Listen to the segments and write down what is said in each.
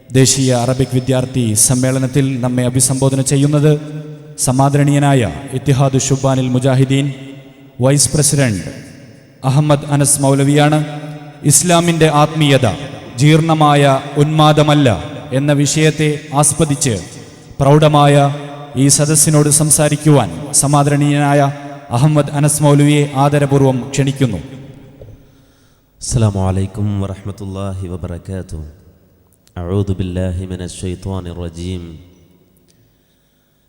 ദേശീയ അറബിക് വിദ്യാർത്ഥി സമ്മേളനത്തിൽ നമ്മെ അഭിസംബോധന ചെയ്യുന്നത് സമാദരണീയനായ ഇത്തിഹാദ് ശുബാനിൽ മുജാഹിദീൻ വൈസ് പ്രസിഡന്റ് അഹമ്മദ് അനസ് മൗലവിയാണ്. ഇസ്ലാമിൻ്റെ ആത്മീയത ജീർണമായ ഉന്മാദമല്ല എന്ന വിഷയത്തെ ആസ്പദിച്ച് പ്രൗഢമായ ഈ സദസ്സിനോട് സംസാരിക്കുവാൻ സമാദരണീയനായ അഹമ്മദ് അനസ് മൗലവിയെ ആദരപൂർവ്വം ക്ഷണിക്കുന്നു. അസ്സലാമു അലൈക്കും വറഹ്മത്തുള്ളാഹി വബറകാതുഹു. അഊദു ബില്ലാഹി മിനശ് ശൈത്വാനിർ റജീം.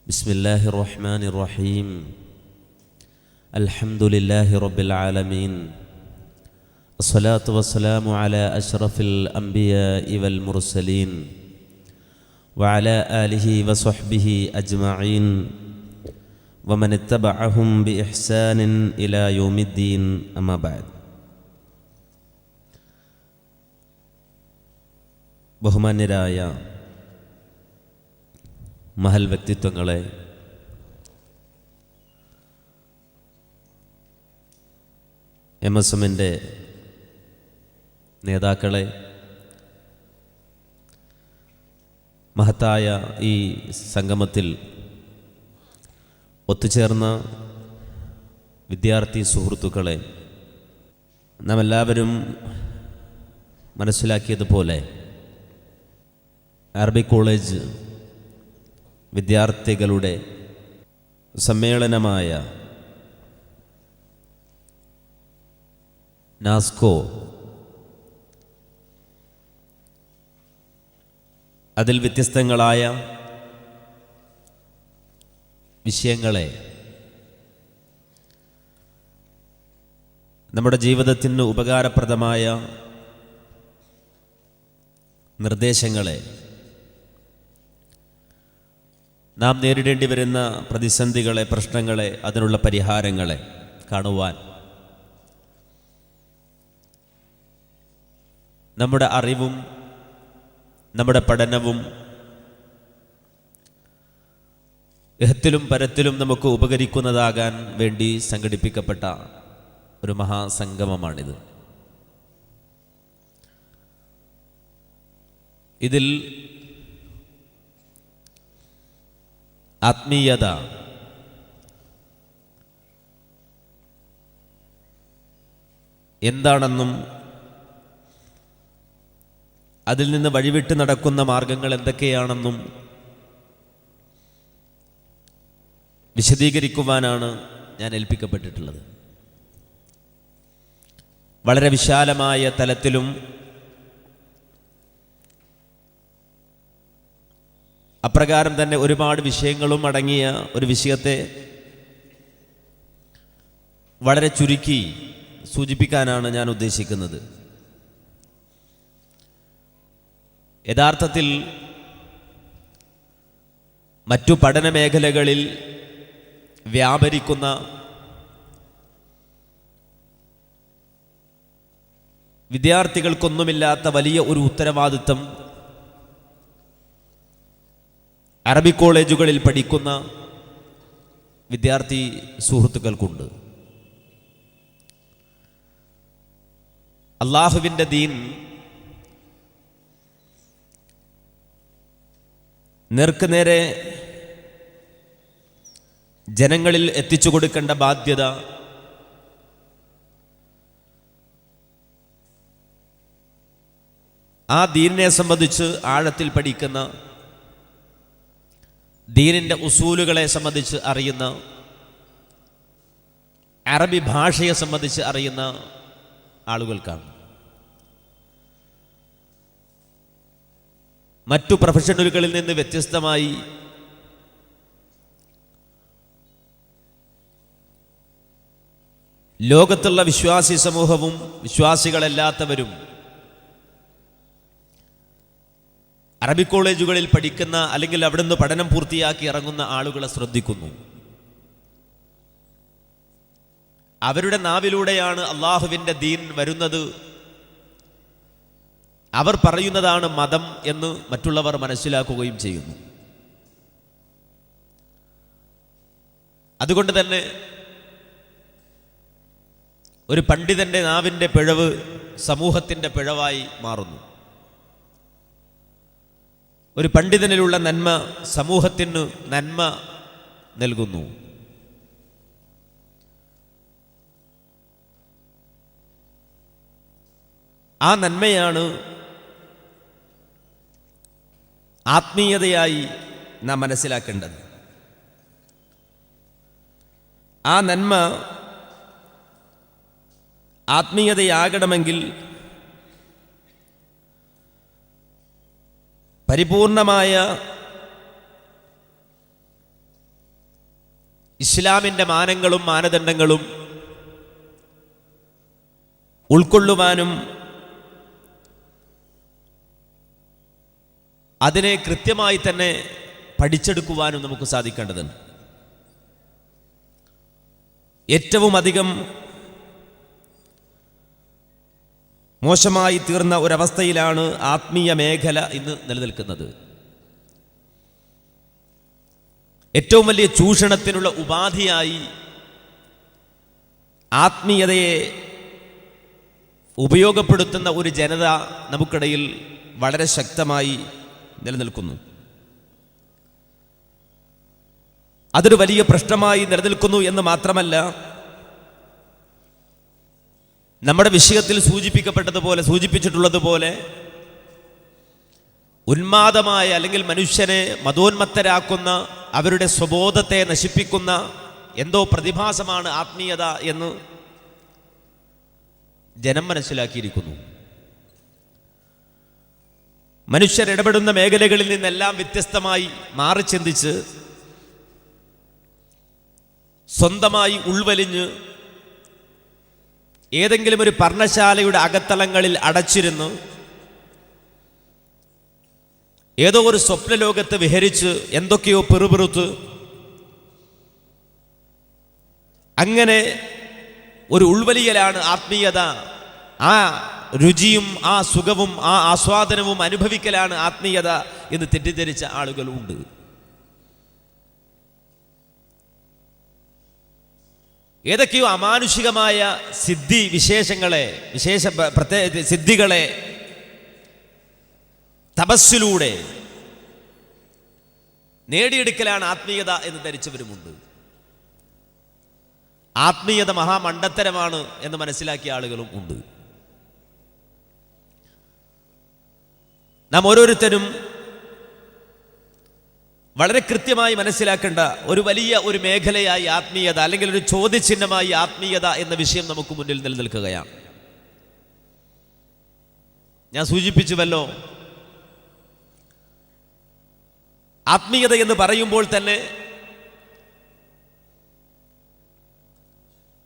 ബിസ്മില്ലാഹിർ റഹ്മാനിർ റഹീം. അൽഹംദുലില്ലാഹി റബ്ബിൽ ആലമീൻ. അസ്സലാത്തു വസ്സലാമു അലാ അഷ്റഫിൽ അംബിയാഇ വൽ മുർസലീൻ വഅലാ ആലിഹി വസ്വഹ്ബിഹി അജ്മഈൻ വമൻ ഇത്തബഅഹും ബിഇഹ്സാനിൻ ഇലാ യൗമിദ്ദീൻ. അമ്മാ ബഅദ്. ബഹുമാന്യരായ മഹൽ വ്യക്തിത്വങ്ങളെ, MSMൻ്റെ നേതാക്കളെ, മഹത്തായ ഈ സംഗമത്തിൽ ഒത്തുചേർന്ന വിദ്യാർത്ഥി സുഹൃത്തുക്കളെ, നാം എല്ലാവരും മനസ്സിലാക്കിയതുപോലെ അറബിക് കോളേജ് വിദ്യാർത്ഥികളുടെ സമ്മേളനമായ നാസ്കോ, അതിൽ വ്യത്യസ്തങ്ങളായ വിഷയങ്ങളെ നമ്മുടെ ജീവിതത്തിന് ഉപകാരപ്രദമായ നിർദ്ദേശങ്ങളെ, നാം നേരിടേണ്ടി വരുന്ന പ്രതിസന്ധികളെ, പ്രശ്നങ്ങളെ, അതിനുള്ള പരിഹാരങ്ങളെ കാണുവാൻ നമ്മുടെ അറിവും നമ്മുടെ പഠനവും ഇഹത്തിലും പരത്തിലും നമുക്ക് ഉപകരിക്കുന്നതാകാൻ വേണ്ടി സംഘടിപ്പിക്കപ്പെട്ട ഒരു മഹാസംഗമമാണിത്. ഇതിൽ ആത്മീയത എന്താണെന്നും അതിൽ നിന്ന് വഴിവിട്ട് നടക്കുന്ന മാർഗങ്ങൾ എന്തൊക്കെയാണെന്നും വിശദീകരിക്കുവാനാണ് ഞാൻ ഏൽപ്പിക്കപ്പെട്ടിട്ടുള്ളത്. വളരെ വിശാലമായ തലത്തിലും അപ്രകാരം തന്നെ ഒരുപാട് വിഷയങ്ങളും അടങ്ങിയ ഒരു വിഷയത്തെ വളരെ ചുരുക്കി സൂചിപ്പിക്കാനാണ് ഞാൻ ഉദ്ദേശിക്കുന്നത്. യഥാർത്ഥത്തിൽ മറ്റു പഠന മേഖലകളിൽ വ്യാപരിക്കുന്ന വിദ്യാർത്ഥികൾക്കൊന്നുമില്ലാത്ത വലിയ ഒരു ഉത്തരവാദിത്തം അറബിക് കോളേജുകളിൽ പഠിക്കുന്ന വിദ്യാർത്ഥി സുഹൃത്തുക്കൾക്കുണ്ട്. അള്ളാഹുവിൻ്റെ ദീൻ നേർക്കുനേരെ ജനങ്ങളിൽ എത്തിച്ചു കൊടുക്കേണ്ട ബാധ്യത ആ ദീനിനെ സംബന്ധിച്ച് ആഴത്തിൽ പഠിക്കുന്ന, ദീനിൻ്റെ ഉസൂലുകളെ സംബന്ധിച്ച് അറിയുന്ന, അറബി ഭാഷയെ സംബന്ധിച്ച് അറിയുന്ന ആളുകൾക്കാണ്. മറ്റു പ്രൊഫഷണലുകളിൽ നിന്ന് വ്യത്യസ്തമായി ലോകത്തുള്ള വിശ്വാസി സമൂഹവും വിശ്വാസികളല്ലാത്തവരും അറബിക് കോളേജുകളിൽ പഠിക്കുന്ന അല്ലെങ്കിൽ അവിടുന്ന് പഠനം പൂർത്തിയാക്കി ഇറങ്ങുന്ന ആളുകളെ ശ്രദ്ധിക്കുന്നു. അവരുടെ നാവിലൂടെയാണ് അള്ളാഹുവിൻ്റെ ദീൻ വരുന്നത്. അവർ പറയുന്നതാണ് മതം എന്ന് മറ്റുള്ളവർ മനസ്സിലാക്കുകയും ചെയ്യുന്നു. അതുകൊണ്ട് തന്നെ ഒരു പണ്ഡിതൻ്റെ നാവിൻ്റെ പിഴവ് സമൂഹത്തിൻ്റെ പിഴവായി മാറുന്നു. ഒരു പണ്ഡിതനിലുള്ള നന്മ സമൂഹത്തിന് നന്മ നൽകുന്നു. ആ നന്മയാണ് ആത്മീയതയായി നാം മനസ്സിലാക്കേണ്ടത്. ആ നന്മ ആത്മീയതയാകണമെങ്കിൽ പരിപൂർണമായ ഇസ്ലാമിൻ്റെ മാനങ്ങളും മാനദണ്ഡങ്ങളും ഉൾക്കൊള്ളുവാനും അതിനെ കൃത്യമായി തന്നെ പഠിച്ചെടുക്കുവാനും നമുക്ക് സാധിക്കേണ്ടതുണ്ട്. ഏറ്റവും അധികം മോശമായി തീർന്ന ഒരവസ്ഥയിലാണ് ആത്മീയ മേഖല ഇന്ന് നിലനിൽക്കുന്നത്. ഏറ്റവും വലിയ ചൂഷണത്തിനുള്ള ഉപാധിയായി ആത്മീയതയെ ഉപയോഗപ്പെടുത്തുന്ന ഒരു ജനത നമുക്കിടയിൽ വളരെ ശക്തമായി നിലനിൽക്കുന്നു. അതൊരു വലിയ പ്രശ്നമായി നിലനിൽക്കുന്നു എന്ന് മാത്രമല്ല, നമ്മുടെ വിഷയത്തിൽ സൂചിപ്പിച്ചിട്ടുള്ളതുപോലെ ഉന്മാദമായ അല്ലെങ്കിൽ മനുഷ്യനെ മതോന്മത്തരാക്കുന്ന, അവരുടെ സ്വബോധത്തെ നശിപ്പിക്കുന്ന എന്തോ പ്രതിഭാസമാണ് ആത്മീയത എന്ന് ജനം മനസ്സിലാക്കിയിരിക്കുന്നു. മനുഷ്യരിടപെടുന്ന മേഖലകളിൽ നിന്നെല്ലാം വ്യത്യസ്തമായി മാറി ചിന്തിച്ച് സ്വന്തമായി ഉൾവലിഞ്ഞ് ഏതെങ്കിലും ഒരു പർണശാലയുടെ അകത്തളങ്ങളിൽ അടച്ചിരുന്ന് ഏതോ ഒരു സ്വപ്നലോകത്ത് വിഹരിച്ച് എന്തൊക്കെയോ പിറുപിറുത്ത് അങ്ങനെ ഒരു ഉൾവലിയലാണ് ആത്മീയത. ആ രുചിയും ആ സുഖവും ആ ആസ്വാദനവും അനുഭവിക്കലാണ് ആത്മീയത എന്ന് തെറ്റിദ്ധരിച്ച ആളുകളുണ്ട്. ഏതൊക്കെയോ അമാനുഷികമായ സിദ്ധി വിശേഷങ്ങളെ സിദ്ധികളെ തപസ്സിലൂടെ നേടിയെടുക്കലാണ് ആത്മീയത എന്ന് ധരിച്ചവരുമുണ്ട്. ആത്മീയത മഹാമണ്ഡത്തരമാണ് എന്ന് മനസ്സിലാക്കിയ ആളുകളും ഉണ്ട്. നാം ഓരോരുത്തരും വളരെ കൃത്യമായി മനസ്സിലാക്കേണ്ട ഒരു വലിയ ഒരു മേഖലയായി ആത്മീയത, അല്ലെങ്കിൽ ഒരു ചോദ്യചിഹ്നമായി ആത്മീയത എന്ന വിഷയം നമുക്ക് മുന്നിൽ നിലനിൽക്കുകയാണ്. ഞാൻ സൂചിപ്പിച്ചുവല്ലോ, ആത്മീയത എന്ന് പറയുമ്പോൾ തന്നെ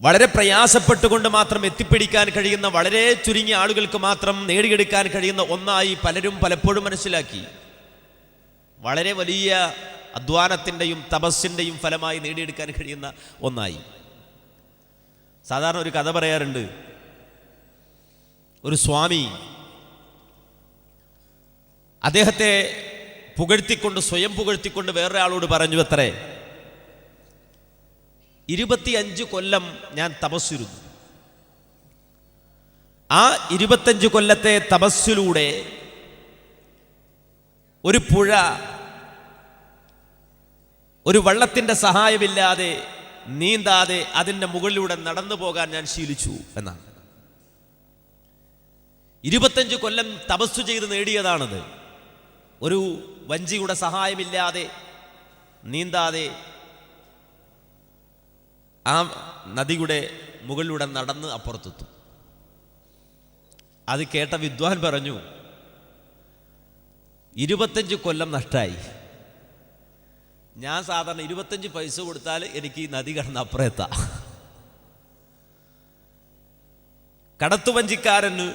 വളരെ പ്രയാസപ്പെട്ടുകൊണ്ട് മാത്രം എത്തിപ്പിടിക്കാൻ കഴിയുന്ന, വളരെ ചുരുങ്ങിയ ആളുകൾക്ക് മാത്രം നേടിയെടുക്കാൻ കഴിയുന്ന ഒന്നായി പലരും പലപ്പോഴും മനസ്സിലാക്കി. വളരെ വലിയ അധ്വാനത്തിൻ്റെയും തപസ്സിൻ്റെയും ഫലമായി നേടിയെടുക്കാൻ കഴിയുന്ന ഒന്നായി. സാധാരണ ഒരു കഥ പറയാറുണ്ട്. ഒരു സ്വാമി അദ്ദേഹത്തെ സ്വയം പുകഴ്ത്തിക്കൊണ്ട് വേറൊരാളോട് പറഞ്ഞു അത്രേ, 25 കൊല്ലം ഞാൻ തപസ്സിരുന്നു. ആ 25 കൊല്ലത്തെ തപസ്സിലൂടെ ഒരു പുഴ ഒരു വള്ളത്തിൻ്റെ സഹായമില്ലാതെ നീന്താതെ അതിൻ്റെ മുകളിലൂടെ നടന്നു പോകാൻ ഞാൻ ശീലിച്ചു എന്നാണ്. 25 കൊല്ലം തപസ്സു ചെയ്ത് നേടിയതാണത്. ഒരു വഞ്ചിയുടെ സഹായമില്ലാതെ നീന്താതെ ആ നദിയുടെ മുകളിലൂടെ നടന്ന് അപ്പുറത്തെത്തും. അത് കേട്ട വിദ്വാൻ പറഞ്ഞു, 25 കൊല്ലം നഷ്ടമായി. ഞാൻ സാധാരണ 25 പൈസ കൊടുത്താൽ എനിക്ക് ഈ നദി കടന്ന് അപ്പുറം എത്താം. കടത്തുവഞ്ചിക്കാരന്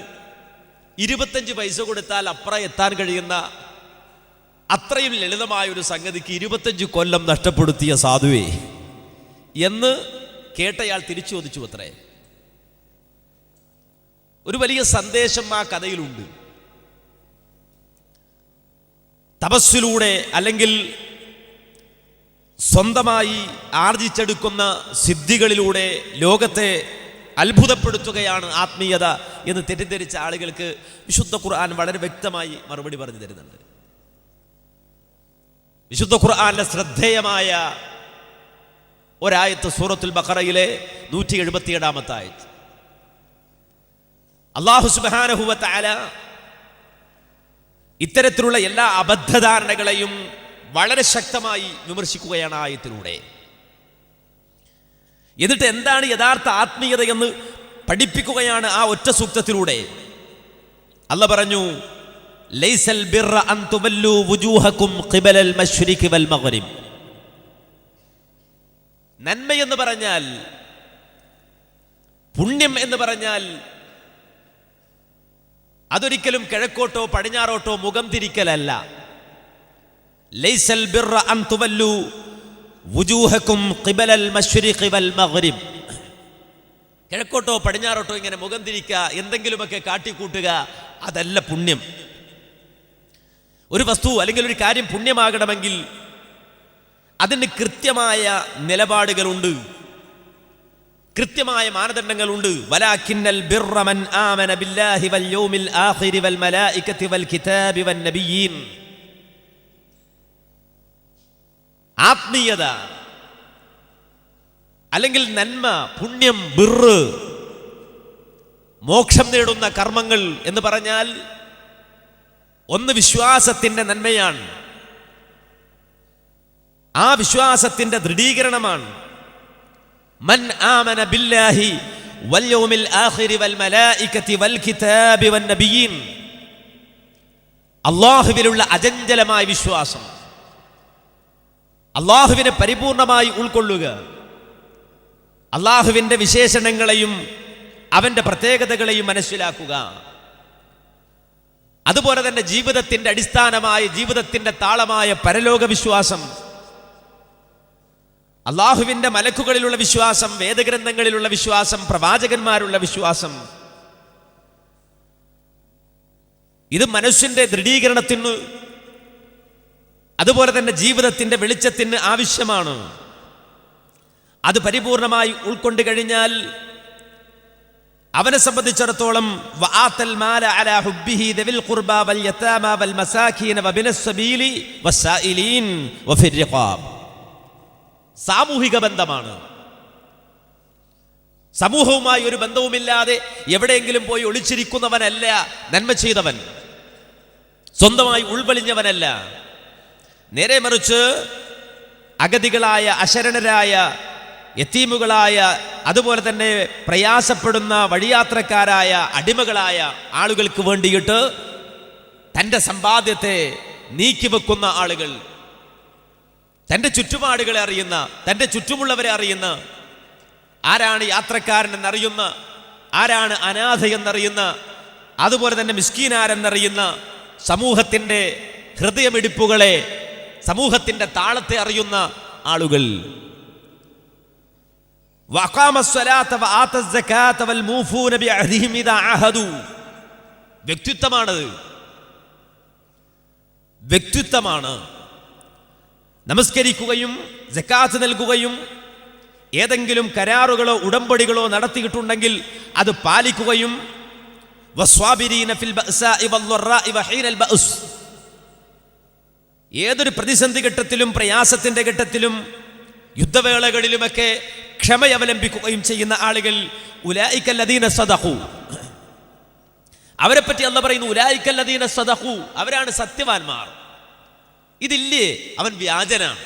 25 പൈസ കൊടുത്താൽ അപ്പുറം എത്താൻ കഴിയുന്ന അത്രയും ലളിതമായൊരു സംഗതിക്ക് 25 കൊല്ലം നഷ്ടപ്പെടുത്തിയ സാധുവേ എന്ന് കേട്ടയാൾ തിരിച്ചു ചോദിച്ചു അത്രേ. ഒരു വലിയ സന്ദേശം ആ കഥയിലുണ്ട്. തപസ്സിലൂടെ അല്ലെങ്കിൽ സ്വന്തമായി ആർജിച്ചെടുക്കുന്ന സിദ്ധികളിലൂടെ ലോകത്തെ അത്ഭുതപ്പെടുത്തുകയാണ് ആത്മീയത എന്ന് തെറ്റിദ്ധരിച്ച ആളുകൾക്ക് വിശുദ്ധ ഖുർആൻ വളരെ വ്യക്തമായി മറുപടി പറഞ്ഞു തരുന്നുണ്ട്. വിശുദ്ധ ഖുർആനിലെ ശ്രദ്ധേയമായ ഒരായത്ത് സൂറത്തുൽ ബഖറയിലെ 177-ാമത്തെ ആയത്ത്. അല്ലാഹു സുബ്ഹാനഹു വ തആല ഇത്തരത്തിലുള്ള എല്ലാ അബദ്ധധാരണകളെയും വളരെ ശക്തമായി വിമർശിക്കുകയാണ് ആയത്തിലൂടെ. എന്നിട്ട് എന്താണ് യഥാർത്ഥ ആത്മീയത എന്ന് പഠിപ്പിക്കുകയാണ് ആ ഒറ്റ സൂക്തത്തിലൂടെ. അല്ലാഹു പറഞ്ഞു, ലൈസൽ ബിർറ അൻ തുവല്ലു വുജൂഹകും ഖിബലൽ മശ്രിഖി വൽ മഗ്രിബ്. നന്മ എന്ന് പറഞ്ഞാൽ, പുണ്യം എന്ന് പറഞ്ഞാൽ അതൊരിക്കലും കിഴക്കോട്ടോ പടിഞ്ഞാറോട്ടോ മുഖം തിരിക്കലല്ല. ലൈസൽ ബിർറ അൻ തുവല്ലു വുജൂഹകും ഖിബലൽ മശ്രിഖി വൽ മഗ്രിബ്. കിഴക്കോട്ടോ പടിഞ്ഞാറോട്ടോ ഇങ്ങനെ മുഖം തിരിക്കുക, എന്തെങ്കിലുമൊക്കെ കാട്ടിക്കൂട്ടുക, അതല്ല പുണ്യം. ഒരു വസ്തു അല്ലെങ്കിൽ ഒരു കാര്യം പുണ്യമാകണമെങ്കിൽ അതിന് കൃത്യമായ നിലപാടുകളുണ്ട്, കൃത്യമായ മാനദണ്ഡങ്ങളുണ്ട്. വലാകിന്നൽ ബിർറ മൻ ആമന ബില്ലാഹി വൽ യൗമിൽ ആഖിരി വൽ മലായികതി വൽ കിതാബി വൻ നബിയ്യീൻ. ആത്മീയത അല്ലെങ്കിൽ നന്മ, പുണ്യം, ബിർറ്, മോക്ഷം നേടുന്ന കർമ്മങ്ങൾ എന്ന് പറഞ്ഞാൽ ഒന്ന് വിശ്വാസത്തിന്റെ നന്മയാണ്, ആ വിശ്വാസത്തിന്റെ ദൃഢീകരണമാണ്. മൻ ആമന ബില്ലാഹി വൽ യൗമിൽ ആഖിരി വൽ മലായികതി വൽ കിതാബി വൻ നബിയ്യീൻ. അല്ലാഹുവിലുള്ള അചഞ്ചലമായ വിശ്വാസം, അല്ലാഹുവിനെ പരിപൂർണമായി ഉൾക്കൊള്ളുക, അല്ലാഹുവിന്റെ വിശേഷണങ്ങളെയും അവന്റെ പ്രത്യേകതകളെയും മനസ്സിലാക്കുക. അതുപോലെ തന്നെ ജീവിതത്തിന്റെ അടിസ്ഥാനമായ, ജീവിതത്തിന്റെ താളമായ പരലോക വിശ്വാസം, അല്ലാഹുവിന്റെ മലക്കുകളിലുള്ള വിശ്വാസം, വേദഗ്രന്ഥങ്ങളിലുള്ള വിശ്വാസം, പ്രവാചകന്മാരുള്ള വിശ്വാസം. ഇത് മനുഷ്യന്റെ ദൃഢീകരണത്തിന്, അതുപോലെ തന്നെ ജീവിതത്തിന്റെ വെളിച്ചത്തിന് ആവശ്യമാണ്. അത് പരിപൂർണമായി ഉൾക്കൊണ്ടു കഴിഞ്ഞാൽ അവനെ സംബന്ധിച്ചിടത്തോളം വആതൽ മാല അലാ ഹുബ്ബിഹി ദവിൽ ഖുർബ വൽ യതാമ വൽ മസാകീന വബിനസ് സബീലി വസ്സായിലീൻ വഫിർ റിഖാബ്. സാമൂഹിക ബന്ധമാണ്. സമൂഹവുമായി ഒരു ബന്ധവുമില്ലാതെ എവിടെയെങ്കിലും പോയി ഒളിച്ചിരിക്കുന്നവനല്ല നന്മ ചെയ്തവൻ, സ്വന്തമായി ഉൾവലിഞ്ഞവനല്ല. നേരെ മറിച്ച് അഗതികളായ, അശരണരായ, യതീമുകളായ, അതുപോലെ തന്നെ പ്രയാസപ്പെടുന്ന വഴിയാത്രക്കാരായ, അടിമകളായ ആളുകൾക്ക് വേണ്ടിയിട്ട് തൻ്റെ സമ്പാദ്യത്തെ നീക്കിവെക്കുന്ന ആളുകൾ, തൻ്റെ ചുറ്റുപാടുകളെ അറിയുന്ന, തൻ്റെ ചുറ്റുമുള്ളവരെ അറിയുന്ന, ആരാണ് യാത്രക്കാരനെന്നറിയുന്ന, ആരാണ് അനാഥയെന്നറിയുന്ന, അതുപോലെ തന്നെ മിസ്കീനാരെന്നറിയുന്ന, സമൂഹത്തിൻ്റെ ഹൃദയമിടിപ്പുകളെ, സമൂഹത്തിൻ്റെ താളത്തെ അറിയുന്ന ആളുകൾ. വ്യക്തിത്വമാണത്, വ്യക്തിത്വമാണ്. നമസ്കരിക്കുകയും സക്കാത്ത് നൽകുകയും ഏതെങ്കിലും കരാറുകളോ ഉടമ്പടികളോ നടത്തിയിട്ടുണ്ടെങ്കിൽ അത് പാലിക്കുകയും ഏതൊരു പ്രതിസന്ധി ഘട്ടത്തിലും പ്രയാസത്തിന്റെ ഘട്ടത്തിലും യുദ്ധവേളകളിലുമൊക്കെ ക്ഷമ അവലംബിക്കുകയും ചെയ്യുന്ന ആളുകൾ, ഉലൈകല്ലദീന സദഖു, അവരെ പറ്റി അല്ലാഹു പറയുന്നു ഉലൈകല്ലദീന സദഖു, അവരാണ് സത്യവാന്മാർ. ഇതില്ലേ അവൻ വ്യാജനാണ്,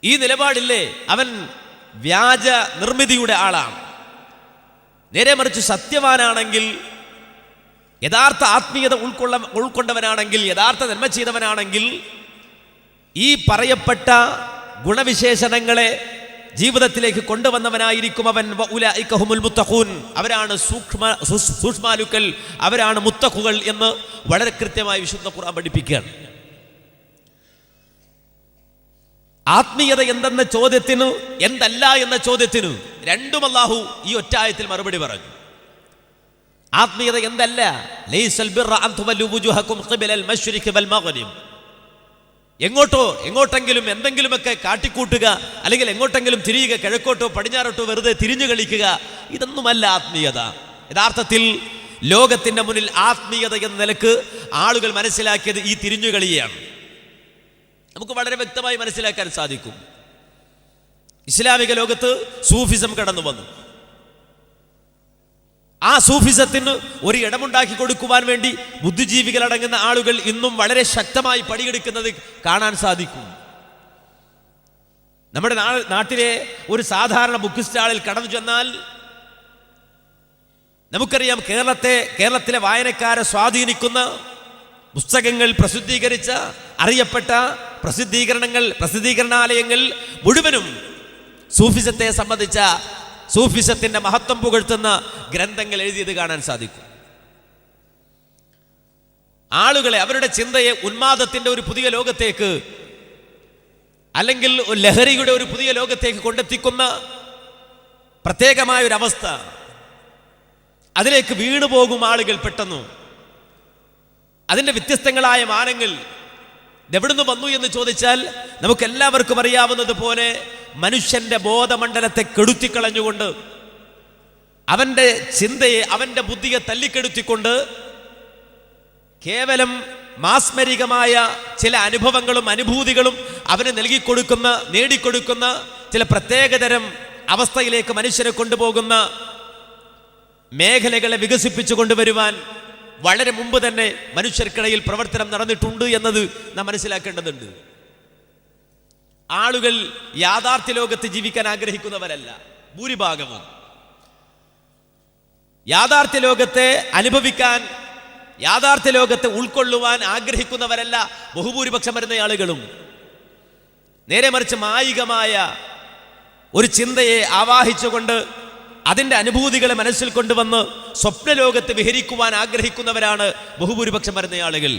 ഈ നിലപാടില്ലേ അവൻ വ്യാജ നിർമ്മിതിയുടെ ആളാണ്. നേരെ മറിച്ച് സത്യവാനാണെങ്കിൽ, യഥാർത്ഥ ആത്മീയത ഉൾക്കൊണ്ടവനാണെങ്കിൽ, യഥാർത്ഥ നന്മ ചെയ്തവനാണെങ്കിൽ, ഈ പറയപ്പെട്ട ഗുണവിശേഷണങ്ങളെ ജീവിതത്തിലേക്ക് കൊണ്ടുവന്നവനായിരിക്കും അവൻ. വഉലൈക ഹുമുൽ മുത്തഖൂൻ, അവരാണ് സൂക്ഷ്മാലുക്കൾ, അവരാണ് മുത്തഖുകൾ എന്ന് വളരെ കൃത്യമായി വിശുദ്ധ ഖുർആൻ പഠിപ്പിക്കുകയാണ്. ആത്മീയത എന്തെന്ന ചോദ്യത്തിന്, എന്തല്ല എന്ന ചോദ്യത്തിന് രണ്ടും അല്ലാഹു ഈ ഒറ്റ ആയത്തിൽ മറുപടി പറഞ്ഞു. ആത്മീയത എന്തല്ല? ലൈസൽ ബിർറ അൻ തുവല്ലു വുജൂഹകും ഖിബലൽ മശ്രിഖി വൽ മഗ്രിബ്. എങ്ങോട്ടെങ്കിലും എന്തെങ്കിലുമൊക്കെ കാട്ടിക്കൂട്ടുക, അല്ലെങ്കിൽ എങ്ങോട്ടെങ്കിലും തിരിയുക, കിഴക്കോട്ടോ പടിഞ്ഞാറോട്ടോ വെറുതെ തിരിഞ്ഞു കളിക്കുക, ഇതൊന്നുമല്ല ആത്മീയത. യഥാർത്ഥത്തിൽ ലോകത്തിന്റെ മുന്നിൽ ആത്മീയത എന്ന നിലക്ക് ആളുകൾ മനസ്സിലാക്കിയത് ഈ തിരിഞ്ഞുകളിയാണ്. നമുക്ക് വളരെ വ്യക്തമായി മനസ്സിലാക്കാൻ സാധിക്കും. ഇസ്ലാമിക ലോകത്ത് സൂഫിസം കടന്നു വന്നു. ആ സൂഫിസത്തിന് ഒരു ഇടമുണ്ടാക്കി കൊടുക്കുവാൻ വേണ്ടി ബുദ്ധിജീവികളടങ്ങുന്ന ആളുകൾ ഇന്നും വളരെ ശക്തമായി പണിയെടുക്കുന്നത് കാണാൻ സാധിക്കും. നമ്മുടെ നാട്ടിലെ ഒരു സാധാരണ ബുക്ക് സ്റ്റാളിൽ കടന്നു ചെന്നാൽ നമുക്കറിയാം, കേരളത്തിലെ വായനക്കാരെ സ്വാധീനിക്കുന്ന പുസ്തകങ്ങൾ പ്രസിദ്ധീകരിച്ച അറിയപ്പെട്ട പ്രസിദ്ധീകരണാലയങ്ങൾ മുഴുവനും സൂഫിസത്തെ സംബന്ധിച്ച, സൂഫിസത്തിന്റെ മഹത്വം പുകഴ്ത്തുന്ന ഗ്രന്ഥങ്ങൾ എഴുതിയത് കാണാൻ സാധിക്കും. ആളുകളെ, അവരുടെ ചിന്തയെ ഉന്മാദത്തിന്റെ ഒരു പുതിയ ലോകത്തേക്ക്, അല്ലെങ്കിൽ ലഹരിയുടെ ഒരു പുതിയ ലോകത്തേക്ക് കൊണ്ടെത്തിക്കുന്ന പ്രത്യേകമായ ഒരു അവസ്ഥ, അതിലേക്ക് വീണുപോകും ആളുകൾ പെട്ടെന്ന്. അതിൻ്റെ വ്യത്യസ്തങ്ങളായ മാനങ്ങൾ എവിടുന്ന് വന്നു എന്ന് ചോദിച്ചാൽ നമുക്കെല്ലാവർക്കും അറിയാവുന്നത് പോലെ മനുഷ്യന്റെ ബോധമണ്ഡലത്തെ കെടുത്തിക്കളഞ്ഞുകൊണ്ട്, അവന്റെ ചിന്തയെ, അവന്റെ ബുദ്ധിയെ തല്ലിക്കെടുത്തിക്കൊണ്ട് കേവലം മാസ്മരികമായ ചില അനുഭവങ്ങളും അനുഭൂതികളും അവന് നേടിക്കൊടുക്കുന്ന ചില പ്രത്യേകതരം അവസ്ഥയിലേക്ക് മനുഷ്യരെ കൊണ്ടുപോകുന്ന മേഖലകളെ വികസിപ്പിച്ചു കൊണ്ടുവരുവാൻ വളരെ മുമ്പ് തന്നെ മനുഷ്യർക്കിടയിൽ പ്രവർത്തനം നടന്നിട്ടുണ്ട് എന്നത് നാം മനസ്സിലാക്കേണ്ടതുണ്ട്. ആളുകൾ യാഥാർത്ഥ്യ ലോകത്ത് ജീവിക്കാൻ ആഗ്രഹിക്കുന്നവരല്ല ഭൂരിഭാഗവും. യാഥാർത്ഥ്യ ലോകത്തെ അനുഭവിക്കാൻ, യാഥാർത്ഥ്യ ലോകത്തെ ഉൾക്കൊള്ളുവാൻ ആഗ്രഹിക്കുന്നവരല്ല ബഹുഭൂരിപക്ഷം വരുന്ന ആളുകളും. നേരെ മറിച്ച് മായികമായ ഒരു ചിന്തയെ ആവാഹിച്ചുകൊണ്ട് അതിൻ്റെ അനുഭൂതികളെ മനസ്സിൽ കൊണ്ടുവന്ന് സ്വപ്നലോകത്ത് വിഹരിക്കുവാൻ ആഗ്രഹിക്കുന്നവരാണ് ബഹുഭൂരിപക്ഷം വരുന്ന ആളുകൾ.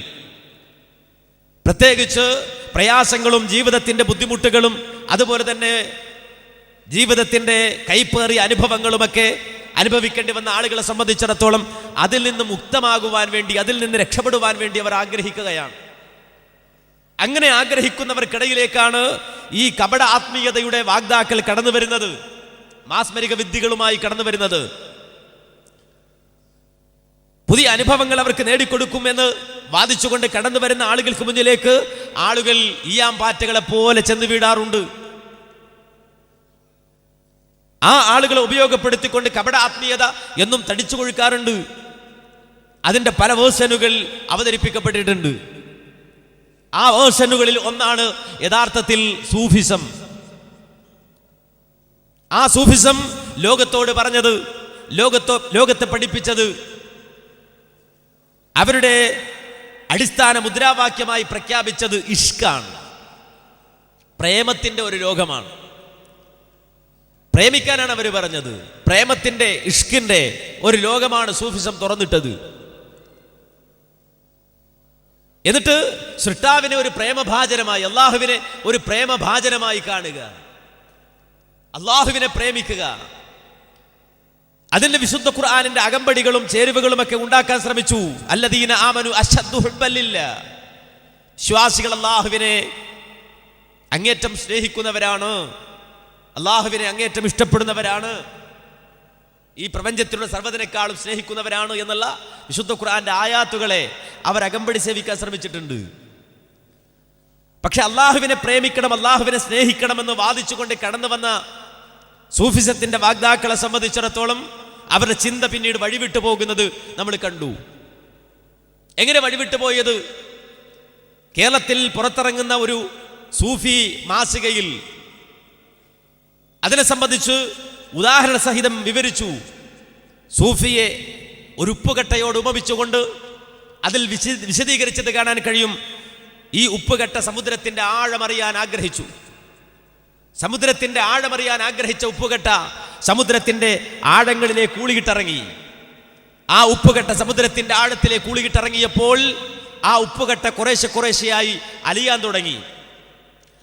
പ്രത്യേകിച്ച് പ്രയാസങ്ങളും ജീവിതത്തിൻ്റെ ബുദ്ധിമുട്ടുകളും അതുപോലെ തന്നെ ജീവിതത്തിൻ്റെ കൈപ്പേറിയ അനുഭവങ്ങളുമൊക്കെ അനുഭവിക്കേണ്ടി വന്ന ആളുകളെ സംബന്ധിച്ചിടത്തോളം അതിൽ നിന്ന് മുക്തമാകുവാൻ വേണ്ടി, അതിൽ നിന്ന് രക്ഷപ്പെടുവാൻ വേണ്ടി അവർ ആഗ്രഹിക്കുകയാണ്. അങ്ങനെ ആഗ്രഹിക്കുന്നവർക്കിടയിലേക്കാണ് ഈ കപട ആത്മീയതയുടെ വാഗ്ദാക്കൾ കടന്നു വരുന്നത്, മാസ്മരിക വിദ്യകളുമായി കടന്നു വരുന്നത്. പുതിയ അനുഭവങ്ങൾ അവർക്ക് നേടിക്കൊടുക്കുമെന്ന് വാദിച്ചുകൊണ്ട് കടന്നു വരുന്ന ആളുകൾക്ക് മുന്നിലേക്ക് ആളുകൾ ഈയാമ്പാറ്റകളെ പോലെ ചെന്ന് വീടാറുണ്ട്. ആ ആളുകളെ ഉപയോഗപ്പെടുത്തിക്കൊണ്ട് കപട ആത്മീയത എന്നും തടിച്ചു കൊഴുക്കാറുണ്ട്. അതിൻ്റെ പല വേർഷനുകൾ അവതരിപ്പിക്കപ്പെട്ടിട്ടുണ്ട്. ആ വേർഷനുകളിൽ ഒന്നാണ് യഥാർത്ഥത്തിൽ സൂഫിസം. ആ സൂഫിസം ലോകത്തോട് പറഞ്ഞത്, ലോകത്തെ പഠിപ്പിച്ചത്, അവരുടെ അടിസ്ഥാന മുദ്രാവാക്യമായി പ്രഖ്യാപിച്ചത് ഇഷ്കാണ്. പ്രേമത്തിന്റെ ഒരു ലോകമാണ്. പ്രേമിക്കാനാണ് അവർ പറഞ്ഞത്. പ്രേമത്തിന്റെ, ഇഷ്കിന്റെ ഒരു ലോകമാണ് സൂഫിസം തുറന്നിട്ടത്. എന്നിട്ട് സൃഷ്ടാവിനെ ഒരു പ്രേമഭാജനമായി, അള്ളാഹുവിനെ ഒരു പ്രേമഭാജനമായി കാണുക, അള്ളാഹുവിനെ പ്രേമിക്കുക. അതിന്റെ വിശുദ്ധ ഖുർആനിന്റെ അകമ്പടികളും ചേരുവകളും ഒക്കെ ഉണ്ടാക്കാൻ ശ്രമിച്ചു. അല്ലദീന ആമനു അശദ്ദു ഹുബ്ബൻ ലില്ലാഹ്, വിശ്വാസികൾ അള്ളാഹുവിനെ അങ്ങേറ്റം സ്നേഹിക്കുന്നവരാണ്, അള്ളാഹുവിനെ അങ്ങേറ്റം ഇഷ്ടപ്പെടുന്നവരാണ്, ഈ പ്രപഞ്ചത്തിലുള്ള സർവ്വതിനേക്കാളും സ്നേഹിക്കുന്നവരാണ് എന്നുള്ള വിശുദ്ധ ഖുർആന്റെ ആയാത്തുകളെ അവർ അകമ്പടി സേവിക്കാൻ ശ്രമിച്ചിട്ടുണ്ട്. പക്ഷെ അള്ളാഹുവിനെ പ്രേമിക്കണം, അള്ളാഹുവിനെ സ്നേഹിക്കണമെന്ന് വാദിച്ചുകൊണ്ട് കടന്നു വന്ന സൂഫിസത്തിന്റെ വാഗ്ദാക്കളെ സംബന്ധിച്ചിടത്തോളം അവരുടെ ചിന്ത പിന്നീട് വഴിവിട്ടു പോകുന്നത് നമ്മൾ കണ്ടു. എങ്ങനെ വഴിവിട്ടു പോയത്? കേരളത്തിൽ പുറത്തിറങ്ങുന്ന ഒരു സൂഫി മാസികയിൽ അതിനെ സംബന്ധിച്ച് ഉദാഹരണ സഹിതം വിവരിച്ചു. സൂഫിയെ ഒരു ഉപ്പുകട്ടയോട് ഉപമിച്ചുകൊണ്ട് അതിൽ വിശദീകരിച്ചത് കാണാൻ കഴിയും. ഈ ഉപ്പുകട്ട സമുദ്രത്തിന്റെ ആഴമറിയാൻ ആഗ്രഹിച്ചു. സമുദ്രത്തിന്റെ ആഴമറിയാൻ ആഗ്രഹിച്ച ഉപ്പുകട്ട സമുദ്രത്തിന്റെ ആഴങ്ങളിലേക്ക് ഊളിയിട്ടിറങ്ങി. ആ ഉപ്പുകട്ട സമുദ്രത്തിന്റെ ആഴത്തിലേക്ക് ഊളിയിട്ടിറങ്ങിയപ്പോൾ ആ ഉപ്പുകട്ട കുറേശ്ശെയായി അലിയാൻ തുടങ്ങി.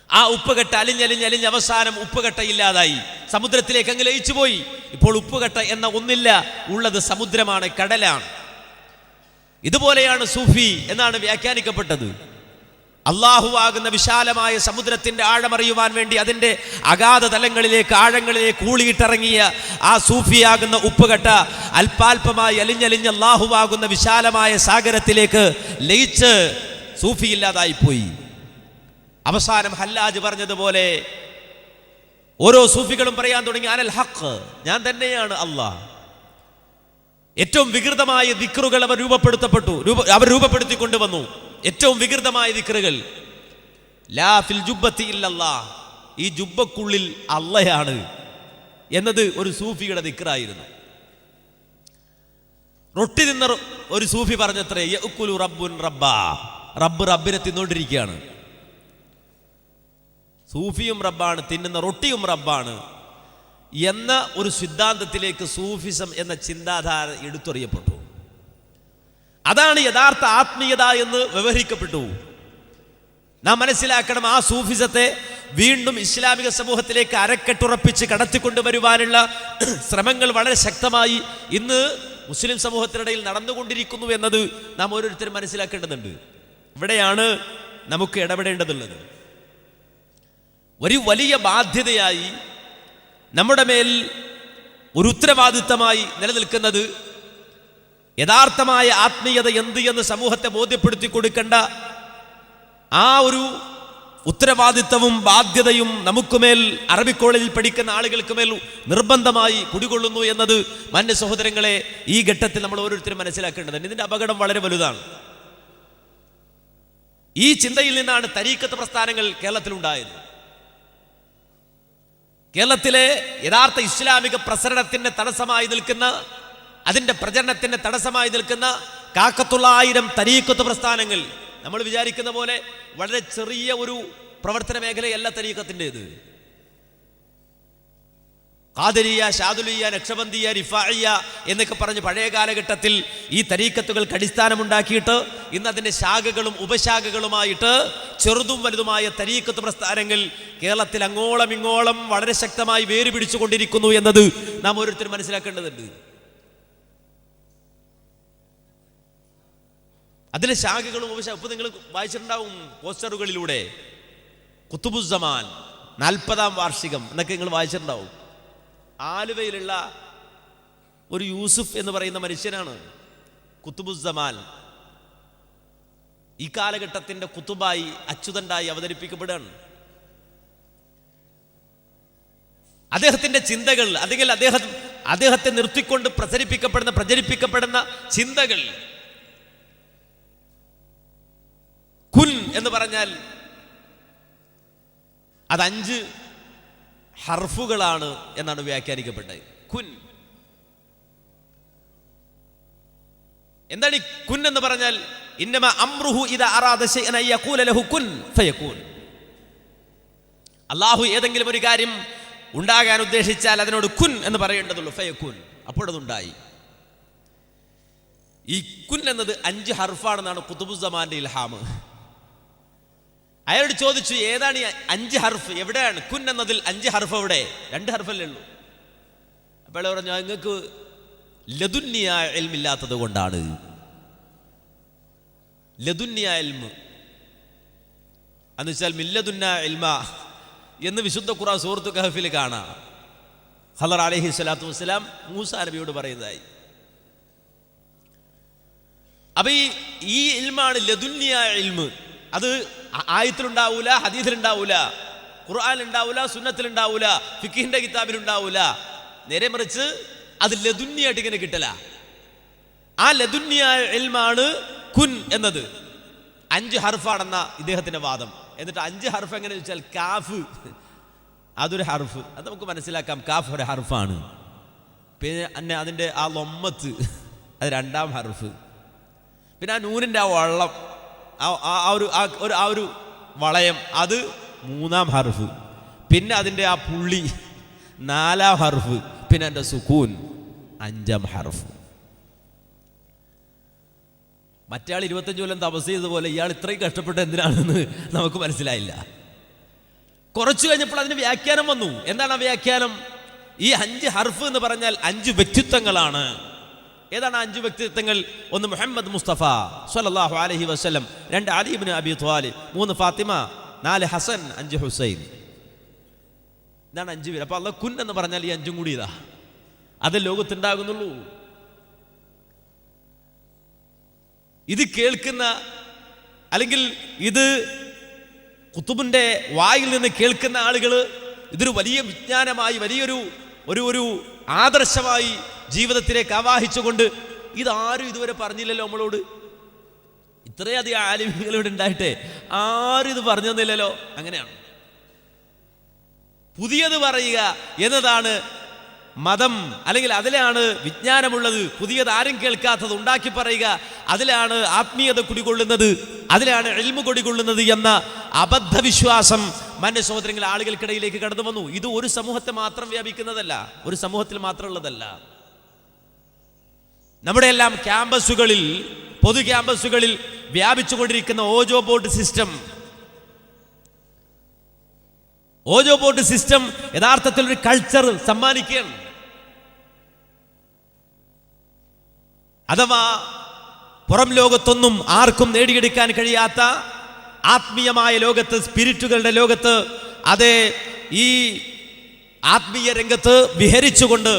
ആ ഉപ്പുകട്ട അലിഞ്ഞ് അവസാനം ഉപ്പുകട്ട ഇല്ലാതായി, സമുദ്രത്തിലേക്ക് അങ്ങ് ലയിച്ചു പോയി. ഇപ്പോൾ ഉപ്പുകട്ട എന്ന ഒന്നില്ല, ഉള്ളത് സമുദ്രമാണ്, കടലാണ്. ഇതുപോലെയാണ് സൂഫി എന്നാണ് വ്യാഖ്യാനിക്കപ്പെട്ടത്. അള്ളാഹുവാകുന്ന വിശാലമായ സമുദ്രത്തിന്റെ ആഴമറിയുവാൻ വേണ്ടി അതിൻ്റെ അഗാധ തലങ്ങളിലേക്ക്, ആഴങ്ങളിലേക്ക് ഊളിയിട്ടിറങ്ങിയ ആ സൂഫിയാകുന്ന ഉപ്പുകട്ട അല്പാൽപമായി അലിഞ്ഞ് അള്ളാഹുവാകുന്ന വിശാലമായ സാഗരത്തിലേക്ക് ലയിച്ച് സൂഫി ഇല്ലാതായിപ്പോയി. അവസാനം ഹല്ലാജ് പറഞ്ഞതുപോലെ ഓരോ സൂഫികളും പറയാൻ തുടങ്ങി അനൽ ഹഖ്, ഞാൻ തന്നെയാണ് അല്ലാഹ്. ഏറ്റവും വികൃതമായ ദിക്റുകൾ അവർ രൂപപ്പെടുത്തിക്കൊണ്ടുവന്നു. ഏറ്റവും വികൃതമായ ദിക്റുകൾ. ലാ ഫിൽ ജുബ്ബത്തി ഇല്ലല്ലാഹ്, ഈ ജുബ്ബക്കുള്ളിൽ അള്ളയാണ് എന്നത് ഒരു സൂഫിയുടെ ദിക്റായിരുന്നു. റൊട്ടി തിന്ന ഒരു സൂഫി പറഞ്ഞത്രേ, യഅ്കുലു റബ്ബുൻ റബ്ബാ, റബ്ബ് റബ്ബിനെ തിന്നോണ്ടിരിക്കുകയാണ്. സൂഫിയും റബ്ബാണ്, തിന്നുന്ന റൊട്ടിയും റബ്ബാണ് എന്ന ഒരു സിദ്ധാന്തത്തിലേക്ക് സൂഫിസം എന്ന ചിന്താധാര എടുത്തെറിയപ്പെട്ടു. അതാണ് യഥാർത്ഥ ആത്മീയത എന്ന് വ്യവഹരിക്കപ്പെട്ടു. നാം മനസ്സിലാക്കണം, ആ സൂഫിസത്തെ വീണ്ടും ഇസ്ലാമിക സമൂഹത്തിലേക്ക് അരക്കെട്ടുറപ്പിച്ച് കടത്തിക്കൊണ്ടുവരുവാനുള്ള ശ്രമങ്ങൾ വളരെ ശക്തമായി ഇന്ന് മുസ്ലിം സമൂഹത്തിനിടയിൽ നടന്നുകൊണ്ടിരിക്കുന്നു എന്നത് നാം ഓരോരുത്തരും മനസ്സിലാക്കേണ്ടതുണ്ട്. ഇവിടെയാണ് നമുക്ക് ഇടപെടേണ്ടതുള്ളത്. ഒരു വലിയ ബാധ്യതയായി നമ്മുടെ മേൽ ഒരു ഉത്തരവാദിത്തമായി നിലനിൽക്കുന്നത് യഥാർത്ഥമായ ആത്മീയത എന്ത് എന്ന് സമൂഹത്തെ ബോധ്യപ്പെടുത്തി കൊടുക്കേണ്ട ആ ഒരു ഉത്തരവാദിത്തവും ബാധ്യതയും നമുക്കുമേൽ, അറബി കോളേജിൽ പഠിക്കുന്ന ആളുകൾക്ക് മേൽ നിർബന്ധമായി കുടികൊള്ളുന്നു എന്നത് മാന്യ സഹോദരങ്ങളെ ഈ ഘട്ടത്തിൽ നമ്മൾ ഓരോരുത്തരും മനസ്സിലാക്കേണ്ടതുണ്ട്. ഇതിന്റെ അപകടം വളരെ വലുതാണ്. ഈ ചിന്തയിൽ നിന്നാണ് തരീഖത്ത് പ്രസ്ഥാനങ്ങൾ കേരളത്തിലുണ്ടായത്. കേരളത്തിലെ യഥാർത്ഥ ഇസ്ലാമിക പ്രസരണത്തിന്റെ തടസ്സമായി നിൽക്കുന്ന, അതിന്റെ പ്രചരണത്തിന്റെ തടസ്സമായി നിൽക്കുന്ന കാക്കത്തുള്ളായിരം തരീഖത്ത് പ്രസ്ഥാനങ്ങൾ നമ്മൾ വിചാരിക്കുന്ന പോലെ വളരെ ചെറിയ ഒരു പ്രവർത്തന മേഖലയല്ല തരീഖത്തിൻ്റെത്. ഖാദിരിയ, ഷാദുലിയ, നക്ഷബന്ദിയ, റിഫാഇയ എന്നൊക്കെ പറഞ്ഞ് പഴയ കാലഘട്ടത്തിൽ ഈ തരീഖത്തുകൾക്ക് അടിസ്ഥാനമുണ്ടാക്കിയിട്ട് ഇന്ന് അതിൻ്റെ ശാഖകളും ഉപശാഖകളുമായിട്ട് ചെറുതും വലുതുമായ തരീഖത്ത് പ്രസ്ഥാനങ്ങൾ കേരളത്തിൽ അങ്ങോളം ഇങ്ങോളം വളരെ ശക്തമായി വേര് പിടിച്ചുകൊണ്ടിരിക്കുന്നു എന്നത് നാം ഓരോരുത്തരും മനസ്സിലാക്കേണ്ടതുണ്ട്. അതിലെ ശാഖകളും ഉപശാഖ നിങ്ങൾ വായിച്ചിട്ടുണ്ടാവും പോസ്റ്ററുകളിലൂടെ. കുത്തുബുസ്സമാൻ 40-ാം വാർഷികം എന്നൊക്കെ നിങ്ങൾ വായിച്ചിട്ടുണ്ടാവും. ആലുവയിലുള്ള ഒരു യൂസുഫ് എന്ന് പറയുന്ന മനുഷ്യനാണ് കുത്തുബുസ്സമാൻ. ഈ കാലഘട്ടത്തിന്റെ കുത്തുബായി, അച്യുതണ്ടായി അവതരിപ്പിക്കപ്പെടുകയാണ്. അദ്ദേഹത്തിന്റെ ചിന്തകൾ, അല്ലെങ്കിൽ അദ്ദേഹത്തെ നിർത്തിക്കൊണ്ട് പ്രചരിപ്പിക്കപ്പെടുന്ന ചിന്തകൾ, കുൻ എന്ന് പറഞ്ഞാൽ അത് 5 ഹർഫുകളാണ് എന്നാണ് വ്യാഖ്യാനിക്കപ്പെട്ടത്. കുൻ എന്താണ്? ഈ കുൻ എന്ന് പറഞ്ഞാൽ ഇന്നമ അംറുഹു ഇദാ അറാദ ശൈഅൻ യഖൂല ലഹു കുൻ ഫയകൂൻ. അല്ലാഹു ഏതെങ്കിലും ഒരു കാര്യം ഉണ്ടാകാൻ ഉദ്ദേശിച്ചാൽ അതിനോട് കുൻ എന്ന് പറയേണ്ടതുള്ളൂ, ഫയകൂൻ, അപ്പോഴതുണ്ടായി. ഈ കുൻ എന്നത് 5 ഹർഫാണെന്നാണ് ഖുതുബുസ്സമാന്റെ ഇൽഹാം. അയാളോട് ചോദിച്ചു, ഏതാണ് ഈ 5 ഹർഫ്, എവിടെയാണ് കുൻ എന്നതിൽ 5 ഹർഫ് എവിടെ? 2 ഹർഫല്ലേ ഉള്ളൂ. അപ്പോൾ അയാൾ പറഞ്ഞു, നിങ്ങൾക്ക് ലദുന്യായ ഇൽമില്ലാത്തത് കൊണ്ടാണ്. ലദുന്യായ ഇൽമ് എന്ന് വെച്ചാൽ മില്ലദുന്നാ ഇൽമ എന്ന് വിശുദ്ധ ഖുർആൻ സൂറത്തുൽ കഹ്ഫിൽ കാണാം. ഖദർ അലൈഹി സ്വലാത്തു വസ്സലാം മൂസാ നബിയോട് പറയുന്നതായി. അപ്പൊ ഈ ഇൽമാണ് ലദുന്യായ ഇൽമ്. അത് ആയത്തിലുണ്ടാവൂല, ഹദീസിലുണ്ടാവൂല, ഖുർആനിലുണ്ടാവൂല, സുന്നത്തിലുണ്ടാവൂല, ഫിഖിന്റെ കിതാബിലുണ്ടാവൂല. നേരെ മറിച്ച് അത് ലദുന്യായിട്ട് ഇങ്ങനെ കിട്ടല. ആ ലദുന്യായ ഇൽമാണ് കുൻ എന്നത്. 5 ഹർഫാണെന്ന ഇദ്ദേഹത്തിന്റെ വാദം. എന്നിട്ട് 5 ഹർഫ് എങ്ങനെ വെച്ചാൽ കാഫ് അതൊരു ഹർഫ്, അത് നമുക്ക് മനസ്സിലാക്കാം. കാഫ് ഒരു ഹർഫാണ്. പിന്നെ അതിൻ്റെ ആ ലൊമ്മത്ത് അത് 2-ാം ഹർഫ്. പിന്നെ ആ നൂനിൻ്റെ ആ വള്ളം, ആ ഒരു വളയം, അത് 3-ാം ഹർഫ്. പിന്നെ അതിൻ്റെ ആ പുള്ളി 4-ാം ഹർഫ്. പിന്നെ എൻ്റെ സുക്കൂൻ 5-ാം ഹർഫ്. മറ്റയാൾ 25 കൊല്ലം തപസ് ചെയ്തതുപോലെ ഇയാൾ ഇത്രയും കഷ്ടപ്പെട്ട് എന്തിനാണെന്ന് നമുക്ക് മനസ്സിലായില്ല. കുറച്ചു കഴിഞ്ഞപ്പോൾ അതിന് വ്യാഖ്യാനം വന്നു. എന്താണ് ആ വ്യാഖ്യാനം? ഈ 5 ഹർഫ് എന്ന് പറഞ്ഞാൽ 5 വ്യക്തിത്വങ്ങളാണ്. ഏതാണ് 5 വ്യക്തിത്വങ്ങൾ? 1 മുഹമ്മദ് മുസ്തഫ സ്വല്ലല്ലാഹു അലൈഹി വസല്ലം, 2 അലി ഇബ്നു അബി ത്വാലിബ്, 3 ഫാത്തിമ, 4 ഹസൻ, 5 ഹുസൈൻ. ഇതാണ് 5 പേര്. അപ്പൊ അല്ലാഹ് കുൻ എന്ന് പറഞ്ഞാൽ ഈ 5 കൂടി ഇതാ, അത് ലോകത്തുണ്ടാകുന്നുള്ളൂ. ഇത് കേൾക്കുന്ന, അല്ലെങ്കിൽ ഇത് ഖുതുബിന്റെ വായിൽ നിന്ന് കേൾക്കുന്ന ആളുകൾ ഇതൊരു വലിയ വിജ്ഞാനമായി, വലിയൊരു ഒരു ആദർശമായി ജീവിതത്തിലേക്ക് ആവാഹിച്ചുകൊണ്ട് ഇതാരും ഇതുവരെ പറഞ്ഞില്ലല്ലോ നമ്മളോട്. ഇത്രയധികം ആലിമീങ്ങളോട് ഉണ്ടായിട്ട് ആരും ഇത് പറഞ്ഞു തന്നില്ലല്ലോ. അങ്ങനെയാണ് പുതിയത് പറയുക എന്നതാണ് മതം, അല്ലെങ്കിൽ അതിലാണ് വിജ്ഞാനമുള്ളത്. പുതിയത് ആരും കേൾക്കാത്തത് ഉണ്ടാക്കി പറയുക, അതിലാണ് ആത്മീയത കുടികൊള്ളുന്നത്, അതിലാണ് ഇൽമു കുടികൊള്ളുന്നത് എന്ന അബദ്ധവിശ്വാസം മാന്യ സഹോദരങ്ങൾ ആളുകൾക്കിടയിലേക്ക് കടന്നു വന്നു. ഇത് ഒരു സമൂഹത്തെ മാത്രം വ്യാപിക്കുന്നതല്ല, ഒരു സമൂഹത്തിൽ മാത്രമുള്ളതല്ല. നമ്മുടെ എല്ലാം ക്യാമ്പസുകളിൽ, പൊതു ക്യാമ്പസുകളിൽ വ്യാപിച്ചുകൊണ്ടിരിക്കുന്ന ഓജോ ബോർഡ് സിസ്റ്റം യഥാർത്ഥത്തിൽ ഒരു കൾച്ചർ സമ്മാനിക്കുകയാണ്. അഥവാ പുറം ലോകത്തൊന്നും ആർക്കും നേടിയെടുക്കാൻ കഴിയാത്ത ആത്മീയമായ ലോകത്ത്, സ്പിരിറ്റുകളുടെ ലോകത്ത്, അതേ ഈ ആത്മീയ രംഗത്ത് വിഹരിച്ചുകൊണ്ട്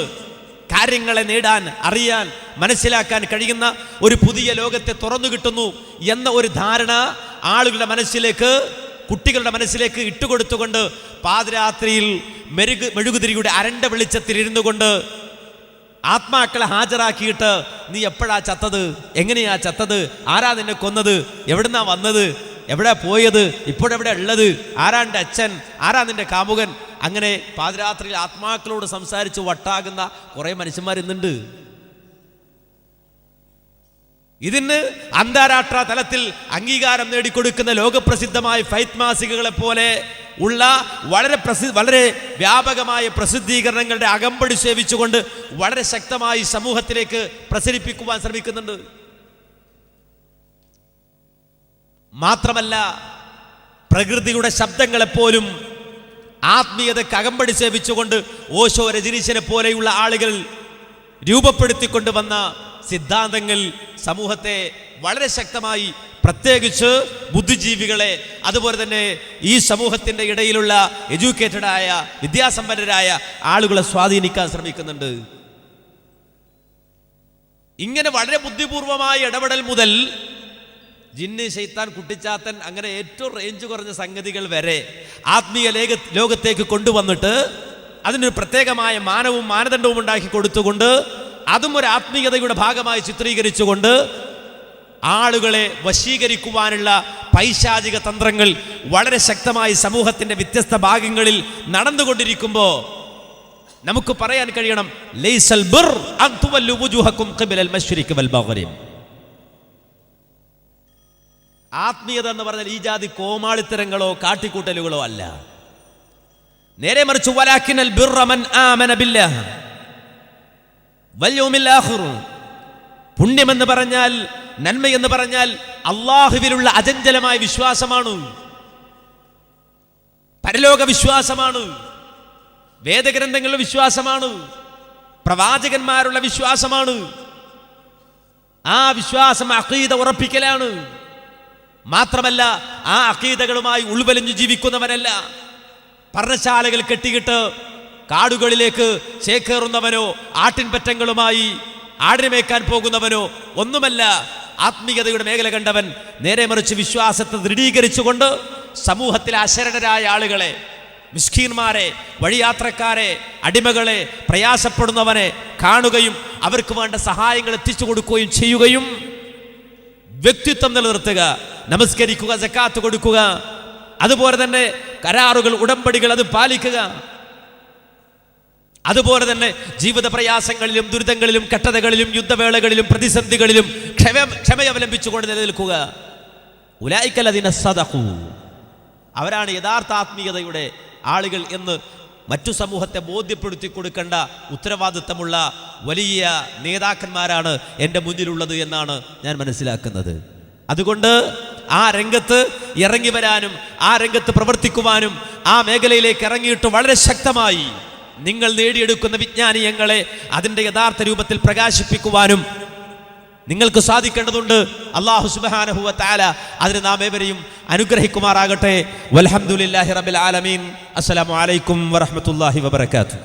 കാര്യങ്ങളെ നേടാൻ, അറിയാൻ, മനസ്സിലാക്കാൻ കഴിയുന്ന ഒരു പുതിയ ലോകത്തെ തുറന്നു കിട്ടുന്നു എന്ന ഒരു ധാരണ ആളുകളുടെ മനസ്സിലേക്ക്, കുട്ടികളുടെ മനസ്സിലേക്ക് ഇട്ടുകൊടുത്തുകൊണ്ട് പാതിരാത്രിയിൽ മെഴുകുതിരിയുടെ അരണ്ട വെളിച്ചത്തിൽ ഇരുന്നു കൊണ്ട് ആത്മാക്കളെ ഹാജരാക്കിയിട്ട് നീ എപ്പോഴാ ചത്തത്, എങ്ങനെയാ ചത്തത്, ആരാ നിന്നെ കൊന്നത്, എവിടുന്നാ വന്നത്, എവിടെ പോയത്, ഇപ്പോഴെവിടെ ഉള്ളത്, ആരാൻ്റെ അച്ഛൻ, ആരാ നിന്റെ കാമുകൻ, അങ്ങനെ പാതിരാത്രിയിൽ ആത്മാക്കളോട് സംസാരിച്ച് വട്ടാകുന്ന കുറേ മനുഷ്യന്മാർ ഇന്നുണ്ട്. ഇതിന് അന്താരാഷ്ട്ര തലത്തിൽ അംഗീകാരം നേടിക്കൊടുക്കുന്ന ലോകപ്രസിദ്ധമായ ഫൈത്ത് മാസികകളെ പോലെ ഉള്ള വളരെ വ്യാപകമായ പ്രസിദ്ധീകരണങ്ങളുടെ അകമ്പടി സേവിച്ചുകൊണ്ട് വളരെ ശക്തമായി സമൂഹത്തിലേക്ക് പ്രസരിപ്പിക്കുവാൻ ശ്രമിക്കുന്നുണ്ട്. മാത്രമല്ല, പ്രകൃതിയുടെ ശബ്ദങ്ങളെപ്പോലും ആത്മീയതയ്ക്ക് അകമ്പടി സേവിച്ചുകൊണ്ട് ഓഷോ, രജനീശനെ പോലെയുള്ള ആളുകൾ രൂപപ്പെടുത്തിക്കൊണ്ടുവന്ന സിദ്ധാന്തങ്ങൾ സമൂഹത്തെ വളരെ ശക്തമായി, പ്രത്യേകിച്ച് ബുദ്ധിജീവികളെ, അതുപോലെ തന്നെ ഈ സമൂഹത്തിൻ്റെ ഇടയിലുള്ള എഡ്യൂക്കേറ്റഡായ, വിദ്യാസമ്പന്നരായ ആളുകളെ സ്വാധീനിക്കാൻ ശ്രമിക്കുന്നുണ്ട്. ഇങ്ങനെ വളരെ ബുദ്ധിപൂർവമായ ഇടപെടൽ മുതൽ ജിന്ന്, ശൈത്താൻ, കുട്ടിച്ചാത്തൻ, അങ്ങനെ ഏറ്റവും റേഞ്ച് കുറഞ്ഞ സംഗതികൾ വരെ ആത്മീയ ലോകത്തേക്ക് കൊണ്ടുവന്നിട്ട് അതിനൊരു പ്രത്യേകമായ മാനവും മാനദണ്ഡവും ഉണ്ടാക്കി കൊടുത്തുകൊണ്ട് അതും ഒരു ആത്മീയതയുടെ ഭാഗമായി ചിത്രീകരിച്ചുകൊണ്ട് ആളുകളെ വശീകരിക്കുവാനുള്ള പൈശാചിക തന്ത്രങ്ങൾ വളരെ ശക്തമായി സമൂഹത്തിന്റെ വ്യത്യസ്ത ഭാഗങ്ങളിൽ നടന്നുകൊണ്ടിരിക്കുമ്പോൾ നമുക്ക് പറയാൻ കഴിയണം, ലൈസൽ ബിർ അൻ തുവല്ലു വുജൂഹക്കും ഖിബലൽ മശ്രിഖി വൽ മഗ്രിബ്. ആത്മീയത എന്ന് പറഞ്ഞാൽ ഈ ജാതി കോമാളിത്തരങ്ങളോ കാട്ടിക്കൂട്ടലുകളോ അല്ല. നേരെ മറിച്ച് വലാകിനൽ ബിർറ മൻ ആമന ബില്ലാഹ് വൽ യൗമിൽ ആഖിർ. പുണ്യമെന്ന് പറഞ്ഞാൽ, നന്മയെന്ന് പറഞ്ഞാൽ അള്ളാഹുവിലുള്ള അചഞ്ചലമായ വിശ്വാസമാണ്, പരലോക വിശ്വാസമാണ്, വേദഗ്രന്ഥങ്ങളുടെ വിശ്വാസമാണ്, പ്രവാചകന്മാരുള്ള വിശ്വാസമാണ്. ആ വിശ്വാസം അഖീദ ഉറപ്പിക്കലാണ്. മാത്രമല്ല, ആ അഖീദകളുമായി ഉൾവലിഞ്ഞു ജീവിക്കുന്നവനല്ല. പർണശാലകൾ കെട്ടിയിട്ട് കാടുകളിലേക്ക് ചേക്കേറുന്നവനോ ആട്ടിൻപറ്റങ്ങളുമായി ആടിനെ മേക്കാൻ പോകുന്നവനോ ഒന്നുമല്ല ആത്മീയതയുടെ മേഖല കണ്ടവൻ. നേരെ മറിച്ച് വിശ്വാസത്തെ ദൃഢീകരിച്ചുകൊണ്ട് സമൂഹത്തിലെ അശരണരായ ആളുകളെ, മിസ്കീന്മാരെ, വഴിയാത്രക്കാരെ, അടിമകളെ, പ്രയാസപ്പെടുന്നവനെ കാണുകയും അവർക്ക് വേണ്ട സഹായങ്ങൾ എത്തിച്ചു കൊടുക്കുകയും ചെയ്യുകയും വ്യക്തിത്വം നിലനിർത്തുക, നമസ്കരിക്കുക, സക്കാത്ത് കൊടുക്കുക, അതുപോലെ തന്നെ കരാറുകൾ, ഉടമ്പടികൾ അത് പാലിക്കുക, അതുപോലെ തന്നെ ജീവിത പ്രയാസങ്ങളിലും ദുരിതങ്ങളിലും കഷ്ടതകളിലും യുദ്ധവേളകളിലും പ്രതിസന്ധികളിലും ക്ഷമയവലംബിച്ചുകൊണ്ട് നിലനിൽക്കുക. ഉലൈകല്ലദീന സദഖൂ, അവരാണ് യഥാർത്ഥ ആത്മീയതയുടെ ആളുകൾ എന്ന് മറ്റു സമൂഹത്തെ ബോധ്യപ്പെടുത്തി കൊടുക്കേണ്ട ഉത്തരവാദിത്തമുള്ള വലിയ നേതാക്കന്മാരാണ് എൻ്റെ മുന്നിലുള്ളത് എന്നാണ് ഞാൻ മനസ്സിലാക്കുന്നത്. അതുകൊണ്ട് ആ രംഗത്ത് ഇറങ്ങി വരാനും ആ രംഗത്ത് പ്രവർത്തിക്കുവാനും ആ മേഖലയിലേക്ക് ഇറങ്ങിയിട്ട് വളരെ ശക്തമായി നിങ്ങൾ നേടിയെടുക്കുന്ന വിജ്ഞാനീയങ്ങളെ അതിൻ്റെ യഥാർത്ഥ രൂപത്തിൽ പ്രകാശിപ്പിക്കുവാനും നിങ്ങൾക്ക് സാധിക്കേണ്ടതുണ്ട്. അല്ലാഹു സുബ്ഹാനഹു വ തആല അതിന് നാം ഏവരെയും അനുഗ്രഹിക്കുമാറാകട്ടെ. വൽഹംദുലില്ലാഹി റബ്ബിൽ ആലമീൻ. അസ്സലാമു അലൈക്കും വറഹ്മത്തുള്ളാഹി വബറകാതുഹു.